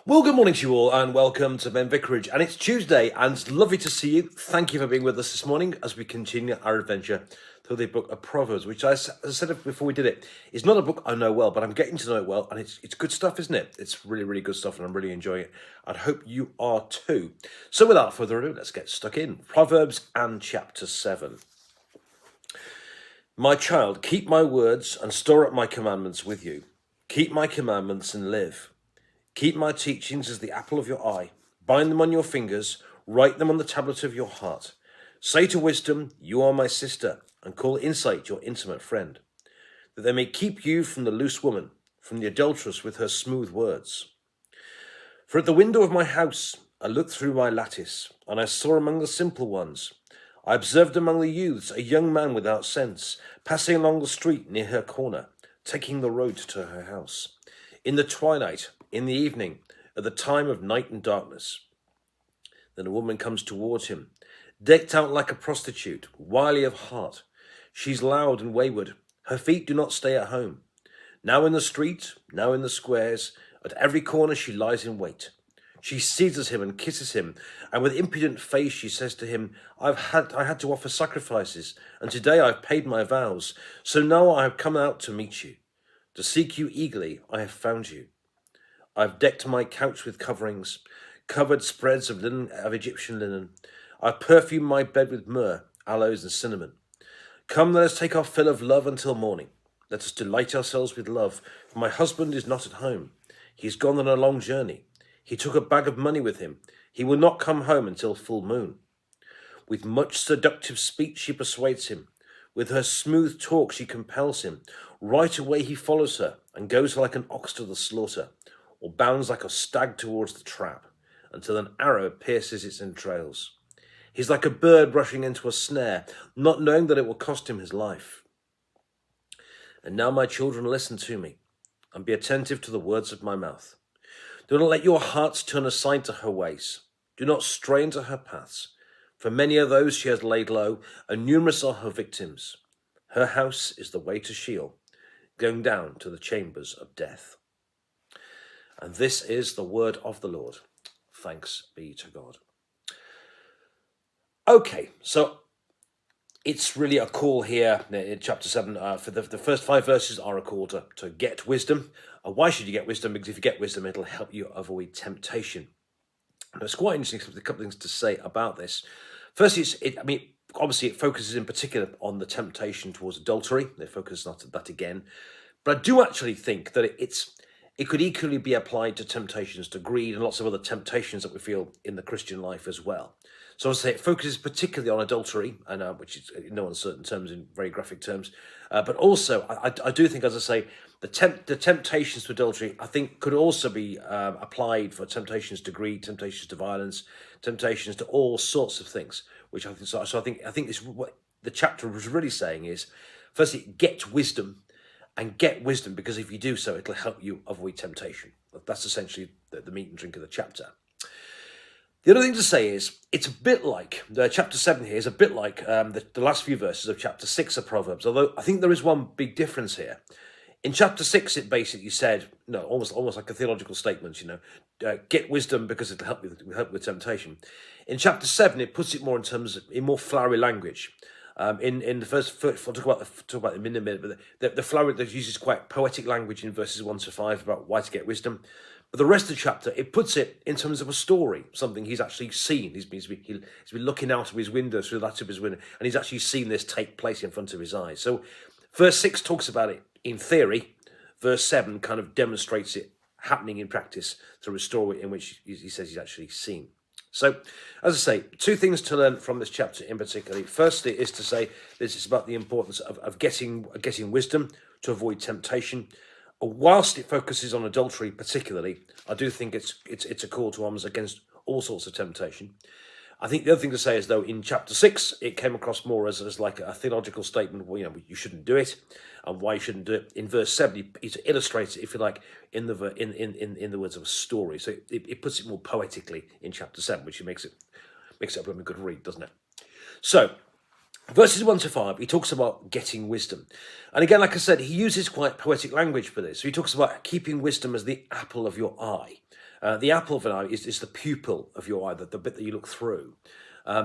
Well, good morning to you all, and welcome to Ben Vicarage. And it's Tuesday, and it's lovely to see you. Thank you for being with us this morning as we continue our adventure through the book of Proverbs, which, as I said before we did it, is not a book I know well, but I'm getting to know it well, and it's good stuff, isn't it? It's really, really good stuff, and I'm really enjoying it. I hope you are too. So without further ado, let's get stuck in. Proverbs and chapter 7. My child, keep my words and store up my commandments with you. Keep my commandments and live. Keep my teachings as the apple of your eye. Bind them on your fingers. Write them on the tablet of your heart. Say to wisdom, you are my sister, and call insight your intimate friend, that they may keep you from the loose woman, from the adulteress with her smooth words. For at the window of my house I looked through my lattice, and I saw among the simple ones. I observed among the youths a young man without sense, passing along the street near her corner, taking the road to her house. In the twilight, in the evening, at the time of night and darkness. Then a woman comes towards him, decked out like a prostitute, wily of heart. She's loud and wayward. Her feet do not stay at home. Now in the street, now in the squares, at every corner she lies in wait. She seizes him and kisses him, and with impudent face she says to him, I had to offer sacrifices, and today I've paid my vows. So now I have come out to meet you. To seek you eagerly, I have found you. I've decked my couch with coverings, covered spreads of Egyptian linen. I've perfumed my bed with myrrh, aloes, and cinnamon. Come, let us take our fill of love until morning. Let us delight ourselves with love, for my husband is not at home. He's gone on a long journey. He took a bag of money with him. He will not come home until full moon. With much seductive speech she persuades him. With her smooth talk she compels him. Right away he follows her, and goes like an ox to the slaughter, or bounds like a stag towards the trap, until an arrow pierces its entrails. He's like a bird rushing into a snare, not knowing that it will cost him his life. And now, my children, listen to me, and be attentive to the words of my mouth. Do not let your hearts turn aside to her ways. Do not stray into her paths, for many are those she has laid low, and numerous are her victims. Her house is the way to Sheol, going down to the chambers of death. And this is the word of the Lord. Thanks be to God. Okay, so it's really a call here in chapter 7. For the first 5 verses are a call to get wisdom. Why should you get wisdom? Because if you get wisdom, it'll help you avoid temptation. And it's quite interesting. There's a couple of things to say about this. Firstly, obviously it focuses in particular on the temptation towards adultery. It focuses on that again. But I do actually think that it could equally be applied to temptations to greed and lots of other temptations that we feel in the Christian life as well. So as I say, it focuses particularly on adultery, and which is in no uncertain terms, in very graphic terms. But also, I do think, as I say, the temptations to adultery, I think, could also be applied for temptations to greed, temptations to violence, temptations to all sorts of things. Which I think. So I think this what the chapter was really saying is, firstly, get wisdom. And get wisdom, because if you do so, it'll help you avoid temptation. That's essentially the meat and drink of the chapter. The other thing to say is, it's a bit like, chapter 7 here is a bit like the last few verses of chapter 6 of Proverbs, although I think there is one big difference here. In chapter 6, it basically said, almost like a theological statement, get wisdom because it'll help you with temptation. In chapter 7, it puts it more in more flowery language. In the first, I'll talk about them in a minute, but the flower that uses quite poetic language in verses 1 to 5 about why to get wisdom. But the rest of the chapter, it puts it in terms of a story, something he's actually seen. He's been looking out of his window, through the lattice of his window, and he's actually seen this take place in front of his eyes. So verse 6 talks about it in theory. Verse 7 kind of demonstrates it happening in practice through a story in which he says he's actually seen. So, as I say, 2 things to learn from this chapter in particular. Firstly is to say this is about the importance of getting wisdom to avoid temptation. Whilst it focuses on adultery particularly, I do think it's a call to arms against all sorts of temptation. I think the other thing to say is, though, in chapter 6, it came across more as like a theological statement, you shouldn't do it, and why you shouldn't do it. In verse 7, it illustrates it, if you like, in the words of a story. So it puts it more poetically in chapter 7, which makes it a good read, doesn't it? So, verses 1 to 5, he talks about getting wisdom. And again, like I said, he uses quite poetic language for this. So he talks about keeping wisdom as the apple of your eye. The apple of an eye is the pupil of your eye, the bit that you look through.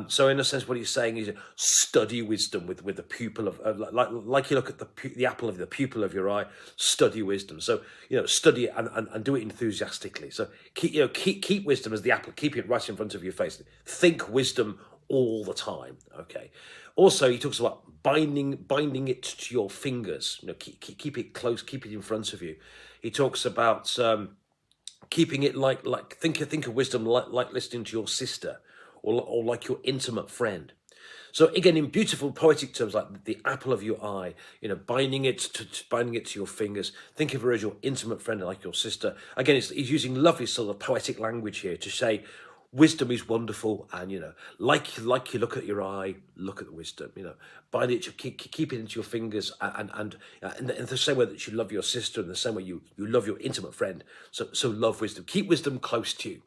So in a sense, what he's saying is study wisdom with the pupil of like you look at the apple of the pupil of your eye. Study wisdom. So study it and do it enthusiastically. So keep wisdom as the apple. Keep it right in front of your face. Think wisdom all the time. Okay. Also, he talks about binding it to your fingers. Keep it close. Keep it in front of you. He talks about keeping it like think of wisdom like listening to your sister or like your intimate friend. So again, in beautiful poetic terms, like the apple of your eye, binding it to your fingers. Think of her as your intimate friend, like your sister. Again, he's using lovely sort of poetic language here to say wisdom is wonderful, and like you look at your eye, look at the wisdom. Bind it, keep it into your fingers, and in the same way that you love your sister, in the same way you love your intimate friend. So love wisdom. Keep wisdom close to you.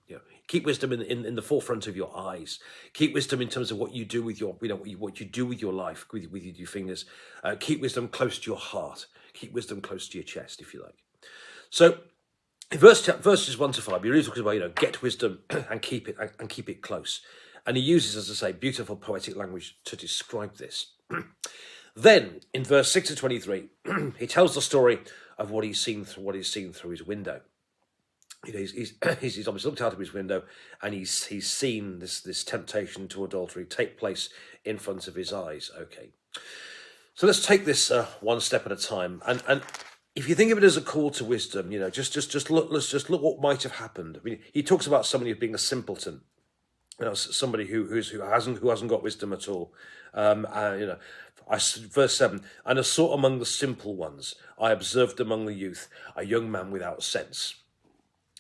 Keep wisdom in the forefront of your eyes. Keep wisdom in terms of what you do with your what you do with your life with your fingers. Keep wisdom close to your heart. Keep wisdom close to your chest, if you like. So. In verses 1 to 5, he really talks about get wisdom and keep it close, and he uses, as I say, beautiful poetic language to describe this. Then in verse 6 to 23, he tells the story of what he's seen through his window. He's obviously looked out of his window, and he's seen this temptation to adultery take place in front of his eyes. Okay, so let's take this one step at a time, and. If you think of it as a call to wisdom, just look. Let's just look what might have happened. I mean, he talks about somebody being a simpleton, somebody who hasn't got wisdom at all. Verse 7: and I saw among the simple ones, I observed among the youth a young man without sense.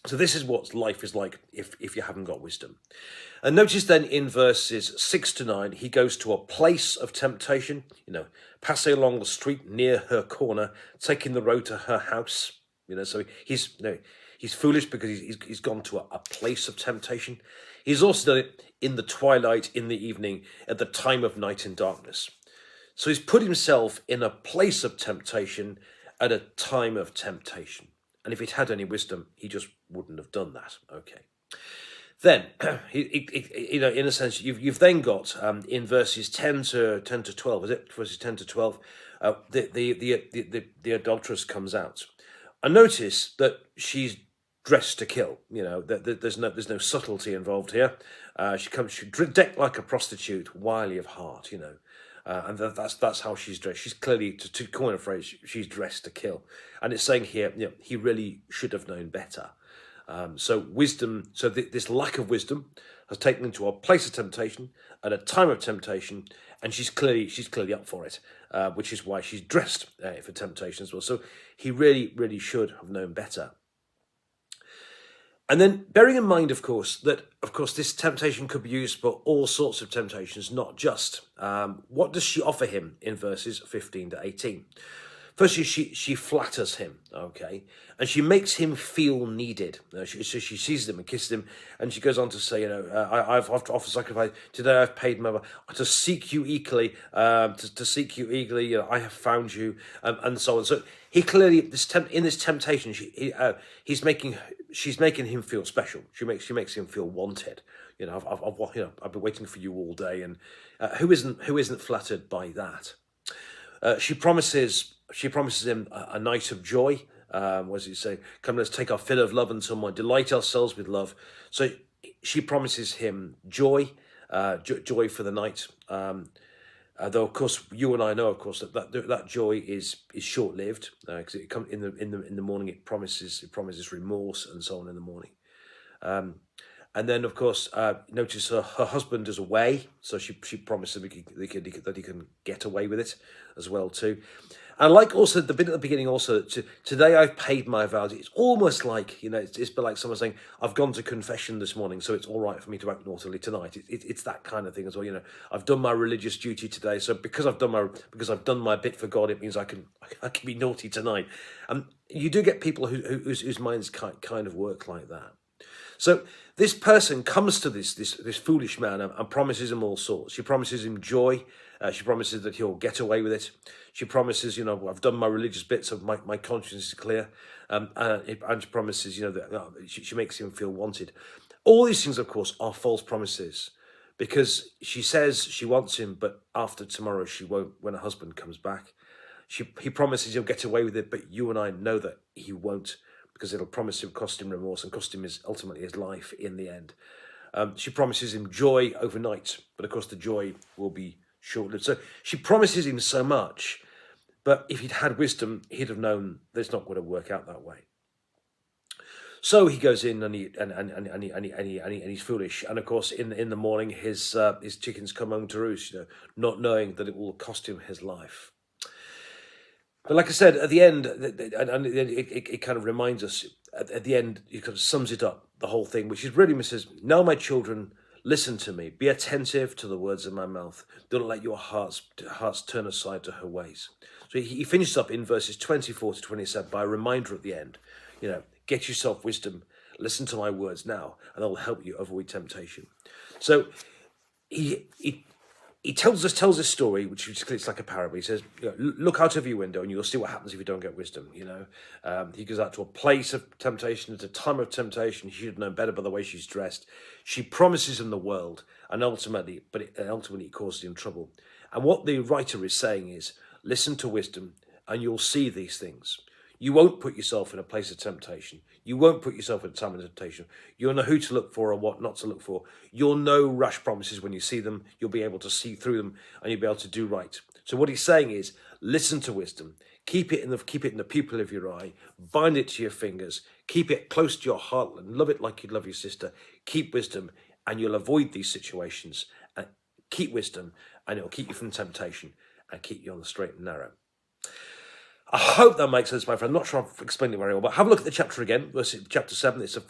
So this is what life is like if you haven't got wisdom. And notice then in verses 6 to 9, he goes to a place of temptation, passing along the street near her corner, taking the road to her house. So he's foolish because he's gone to a place of temptation. He's also done it in the twilight, in the evening, at the time of night and darkness. So he's put himself in a place of temptation at a time of temptation. And if he'd had any wisdom, he just wouldn't have done that. Okay. Then, in a sense, you've then got in verses 10 to 12, is it? Verses 10 to 12, the adulteress comes out. And notice that she's dressed to kill. There's no subtlety involved here. She decked like a prostitute, wily of heart. And that's how she's dressed. She's clearly, to coin a phrase, she's dressed to kill. And it's saying here, he really should have known better. So wisdom, this lack of wisdom has taken him to a place of temptation at a time of temptation, and she's clearly up for it, which is why she's dressed for temptation as well. So he really should have known better. And then bearing in mind, of course, this temptation could be used for all sorts of temptations, not just. What does she offer him in verses 15 to 18? Firstly, she flatters him, okay, and she makes him feel needed. So she sees him and kisses him, and she goes on to say, I've offered sacrifice today. I've paid my to seek you eagerly, to seek you eagerly. I have found you, and so on. So he clearly in this temptation, she's making him feel special. She makes him feel wanted. I've been waiting for you all day, and who isn't flattered by that? She promises him a night of joy. What does he say? Come, let's take our fill of love and someone delight ourselves with love. So she promises him joy, joy for the night. Though of course you and I know, of course, that joy is short lived, because it comes in the morning. It promises remorse and so on in the morning. And then, of course, notice her husband is away, so she promises that he can get away with it as well too. And like also the bit at the beginning, also today I've paid my vows. It's almost like it's like someone saying I've gone to confession this morning, so it's all right for me to act naughtily tonight. It's that kind of thing as well. I've done my religious duty today, so because I've done my bit for God, it means I can be naughty tonight. And you do get people whose minds kind of work like that. So this person comes to this foolish man and promises him all sorts. She promises him joy, She promises that he'll get away with it. She promises, I've done my religious bits, so my conscience is clear. And she promises, that she makes him feel wanted. All these things, of course, are false promises, because she says she wants him, but after tomorrow she won't when her husband comes back. He promises he'll get away with it, but you and I know that he won't, because it'll promise to cost him remorse and cost him ultimately his life in the end. She promises him joy overnight, but of course the joy will be short-lived. So she promises him so much, but if he'd had wisdom, he'd have known that it's not going to work out that way. So he goes in and he's foolish. And of course, in the morning, his chickens come home to roost, not knowing that it will cost him his life. But like I said, at the end, and it kind of reminds us, at the end, it kind of sums it up, the whole thing, which is really says, "Now, my children, listen to me. Be attentive to the words of my mouth. Don't let your hearts turn aside to her ways." So he finishes up in verses 24 to 27 by a reminder at the end, get yourself wisdom, listen to my words now, and they'll help you avoid temptation. So he tells this story, which is like a parable. He says, look out of your window and you'll see what happens if you don't get wisdom. He goes out to a place of temptation, at a time of temptation. He should have known better by the way she's dressed. She promises him the world, and ultimately it causes him trouble. And what the writer is saying is, listen to wisdom and you'll see these things. You won't put yourself in a place of temptation. You won't put yourself in a time of temptation. You'll know who to look for and what not to look for. You'll know rash promises when you see them. You'll be able to see through them, and you'll be able to do right. So what he's saying is, listen to wisdom. Keep it in the pupil of your eye. Bind it to your fingers. Keep it close to your heart and love it like you'd love your sister. Keep wisdom, and you'll avoid these situations. And keep wisdom, and it'll keep you from temptation and keep you on the straight and narrow. I hope that makes sense, my friend. I'm not sure I've explained it very well, but have a look at the chapter again, chapter 7. It's a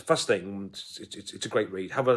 fascinating, it's a great read. Have a